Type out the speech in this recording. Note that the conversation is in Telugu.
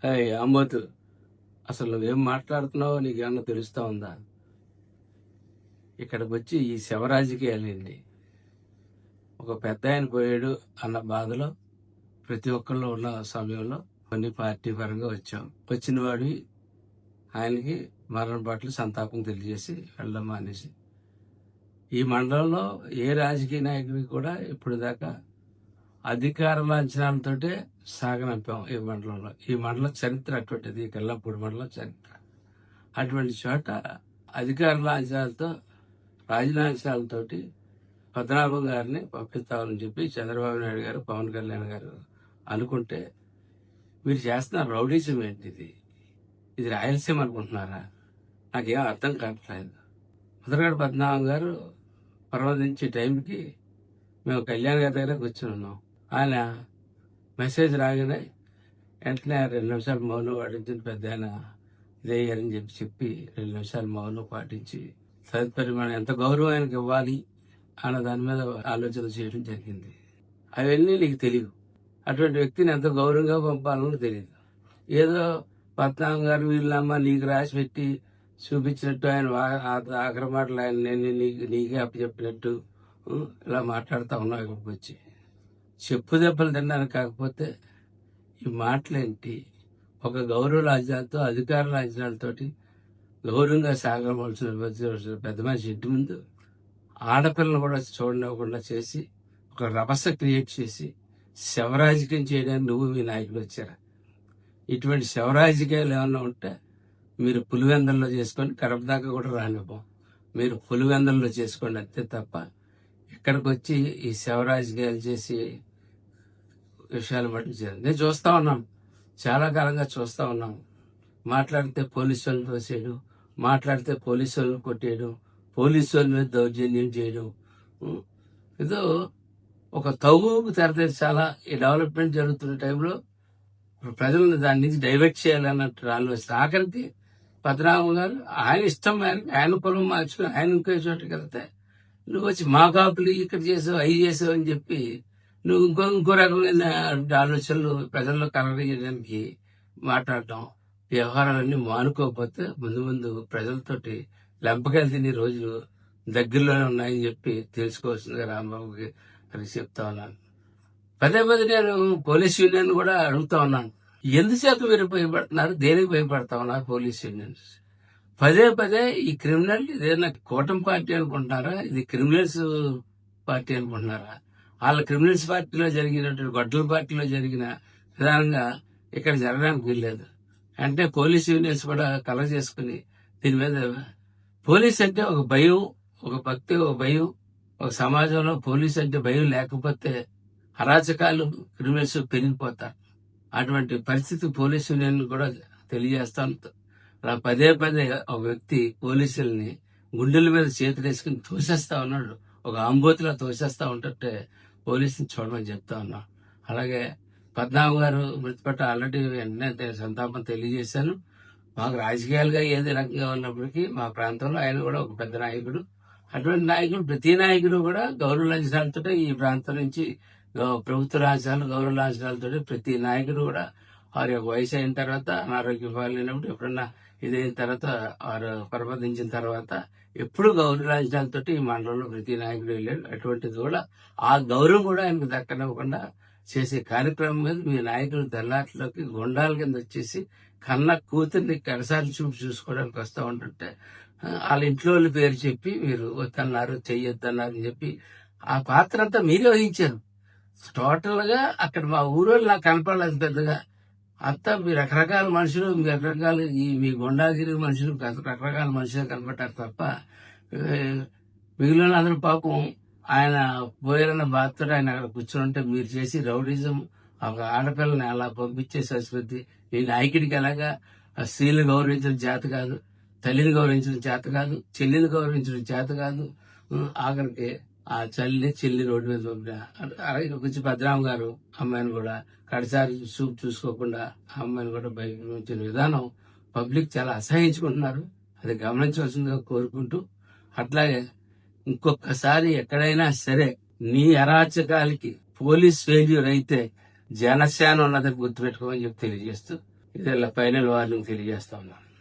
ఏయ్ అమ్మోతు, అసలు నువ్వేం మాట్లాడుతున్నావో నీకేమన్నా తెలుస్తా ఉందా? ఇక్కడికి వచ్చి ఈ శవ రాజకీయాలేంటి? ఒక పెద్ద ఆయన పోయాడు అన్న బాధలో ప్రతి ఒక్కళ్ళు ఉన్న సమయంలో కొన్ని పార్టీ పరంగా వచ్చాం. వచ్చిన వాడి ఆయనకి మరణ పట్ల సంతాపం తెలియజేసి వెళ్ళడం మానేసి, ఈ మండలంలో ఏ రాజకీయ నాయకుడికి కూడా ఇప్పుడు దాకా అధికార లాంఛనాలతోటే సాగనంపాం. ఈ మండలం చరిత్ర అటువంటిది. కల్లపూడి మండలం చరిత్ర అటువంటి చోట అధికార లాంఛనాలతో రాజలాంఛనాలతోటి పద్మనాభం గారిని పంపిస్తామని చెప్పి చంద్రబాబు నాయుడు గారు, పవన్ కళ్యాణ్ గారు అనుకుంటే, మీరు చేస్తున్న రౌడీజం ఏంటిది? ఇది రాయలసీమ అనుకుంటున్నారా? నాకేం అర్థం కావట్లేదు. ముద్రగడ పద్మనాభం గారు పర్వదించే టైంకి మేము కళ్యాణ్ గారి దగ్గర కూర్చుని ఉన్నాం. ఆయన మెసేజ్ రాగానే వెంటనే 2 నిమిషాలు మౌనం పాటించిన పెద్ద ఆయన ఇదయ్యారని చెప్పి 2 నిమిషాలు మౌనం పాటించి తదుపరి మనం ఎంత గౌరవం ఆయనకి ఇవ్వాలి అన్న దాని మీద ఆలోచన చేయడం జరిగింది. అవన్నీ నీకు తెలియదు. అటువంటి వ్యక్తిని ఎంత గౌరవంగా పంపాలని తెలియదు. ఏదో పద్మనాభం గారు వీళ్ళమ్మ నీకు రాసి పెట్టి చూపించినట్టు ఆయన ఆఖరి మాటలు ఆయన నేను నీకే అప్పచెప్పినట్టు ఇలా మాట్లాడుతూ ఉన్నావు. ఇక్కడికి వచ్చి చెప్పు దెబ్బలు తిన్నాను. కాకపోతే ఈ మాటలేంటి? ఒక గౌరవ లాంఛనాలతో, అధికార లాంఛనాలతోటి గౌరవంగా సాగవలసిన పెద్ద మనిషి ఇంటి ముందు ఆడపిల్లను కూడా చూడనివ్వకుండా చేసి ఒక రభస క్రియేట్ చేసి శవరాజకీయం చేయడానికి నువ్వు మీ నాయకులు వచ్చారా? ఇటువంటి శవరాజకీయాలు ఏమన్నా ఉంటే మీరు పులివెందల్లో చేసుకోండి, కడప దాకా కూడా రానివ్వం. మీరు పులివెందల్లో చేసుకోండి అంతే తప్ప ఇక్కడికి వచ్చి ఈ శవరాజకీయాలు చేసి విషయాలు బట్టి నేను చూస్తా ఉన్నాం, చాలా కాలంగా చూస్తా ఉన్నాం. మాట్లాడితే పోలీసు వాళ్ళు తోసేయడం, మాట్లాడితే పోలీసు వాళ్ళని కొట్టేయడం, పోలీసు వాళ్ళ మీద దౌర్జన్యం చేయడం, ఏదో ఒక తగువుకు తెరతీర్చాలా ఈ డెవలప్మెంట్ జరుగుతున్న టైంలో ప్రజలను దాని నుంచి డైవర్ట్ చేయాలన్నట్టు ఆలోచన. ఆఖరికి పద్మనాభం గారు ఆయన ఇష్టం మేరకు ఆయన పొలం మార్చుకుని ఆయన ఇంకో చోటుకి వెళ్తే నువ్వు వచ్చి మా కాపులు ఇక్కడ చేసావు, అవి చేసావు అని చెప్పి నువ్వు ఇంకో రకమైన ఆలోచనలు ప్రజల్లో కలగజేయడానికి మాట్లాడటం, వ్యవహారాలన్నీ మానుకోకపోతే ముందు ప్రజలతోటి లెంపకాయలు తినే రోజులు దగ్గరలోనే ఉన్నాయని చెప్పి తెలుసుకోవాల్సిందిగా రాంబాబుకి అని చెప్తా ఉన్నాను. పదే నేను పోలీస్ యూనియన్ కూడా అడుగుతా ఉన్నాను, ఎందుచేత మీరు భయపడుతున్నారు? దేనికి భయపడతా ఉన్నారు పోలీస్ యూనియన్స్? పదే ఈ క్రిమినల్ ఇదేనా కూటమి పార్టీ అనుకుంటున్నారా? ఇది క్రిమినల్స్ పార్టీ అనుకుంటున్నారా? వాళ్ళ క్రిమినల్స్ పార్టీలో జరిగినటువంటి గొడ్డల పార్టీలో జరిగిన విధానంగా ఇక్కడ జరగడానికి వీల్లేదు అంటే పోలీస్ యూనియన్స్ కూడా కలర్ చేసుకుని దీని మీద పోలీస్ అంటే ఒక భయం, ఒక భక్తి, ఒక భయం. ఒక సమాజంలో పోలీస్ అంటే భయం లేకపోతే అరాచకాలు, క్రిమినల్స్ పెరిగిపోతారు. అటువంటి పరిస్థితి పోలీసు యూనియన్ కూడా తెలియజేస్తాను. అలా పదే ఒక వ్యక్తి పోలీసుల్ని గుండెల మీద చేతులేసుకుని తోసేస్తా ఉన్నాడు. ఒక ఆంబోతిలా తోసేస్తా ఉంటే పోలీసుని చూడమని చెప్తా ఉన్నా. అలాగే పద్మనాభం గారు మృతిపట్ల ఆల్రెడీ వెంటనే సంతాపం తెలియజేశాను. మాకు రాజకీయాలుగా ఏది రకంగా ఉన్నప్పటికీ మా ప్రాంతంలో ఆయన కూడా ఒక పెద్ద నాయకుడు. అటువంటి నాయకుడు, ప్రతి నాయకుడు కూడా గౌరవ లాంఛనాలతో ఈ ప్రాంతం నుంచి ప్రభుత్వ లాంఛనాలు, గౌరవ లాంఛనాలతో ప్రతి నాయకుడు కూడా వారి యొక్క వయసు అయిన తర్వాత, అనారోగ్యం పాలైనప్పుడు, ఎప్పుడన్నా ఇదైన తర్వాత, వారు పరమదించిన తర్వాత ఎప్పుడు గౌరవ లాంఛనాలతో ఈ మండలంలో ప్రతి నాయకుడు వెళ్ళాడు. అటువంటిది కూడా ఆ గౌరవం కూడా ఆయనకు దక్కనివ్వకుండా చేసే కార్యక్రమం మీద మీ నాయకులు తెల్లాట్లోకి గుండాల కింద వచ్చేసి కన్న కూతుర్ని కడసారి చూసుకోవడానికి వస్తూ ఉంటుంటే వాళ్ళ ఇంట్లో వాళ్ళ పేరు చెప్పి మీరు వద్దన్నారు, చెయ్యొద్దన్నారు అని చెప్పి ఆ పాత్ర అంతా మీరే వహించారు. టోటల్ గా అక్కడ మా ఊరోళ్ళు నాకు కనపడలేదు పెద్దగా. అంతా మీ రకరకాల మనుషులు, మీ రకరకాల మీ గుండాగిరి మనుషులు రకరకాల మనుషులు కనపడ్డారు తప్ప మిగిలిన అందరూ పాపం ఆయన పోయారన్న బాధతో ఆయన అక్కడ కూర్చొని మీరు చేసి రౌడిజం, ఒక ఆడపిల్లని అలా పంపించే సంస్కృతి ఈ నాయకుడికి ఎలాగా స్త్రీలు గౌరవించడం చేత కాదు, తల్లిని గౌరవించడం చేత కాదు, చెల్లిని గౌరవించడం చేత కాదు. ఆఖరికి ఆ చెల్లి రోడ్డు మీద పంపిన. అలాగే కొంచెం పద్మనాభం గారు అమ్మాయిని కూడా కడసారి చూసుకోకుండా ఆ అమ్మాయిని కూడా బయట విధానం పబ్లిక్ చాలా అసహించుకుంటున్నారు. అది గమనించవలసిందిగా కోరుకుంటూ, అట్లాగే ఇంకొకసారి ఎక్కడైనా సరే నీ అరాచకాలకి పోలీస్ ఫెయిల్యూర్ అయితే జనసేన ఉన్నదని గుర్తుపెట్టుకోమని చెప్పి తెలియజేస్తూ ఇదల్లా ఫైనల్ వార్నింగ్ తెలియజేస్తా ఉన్నాను.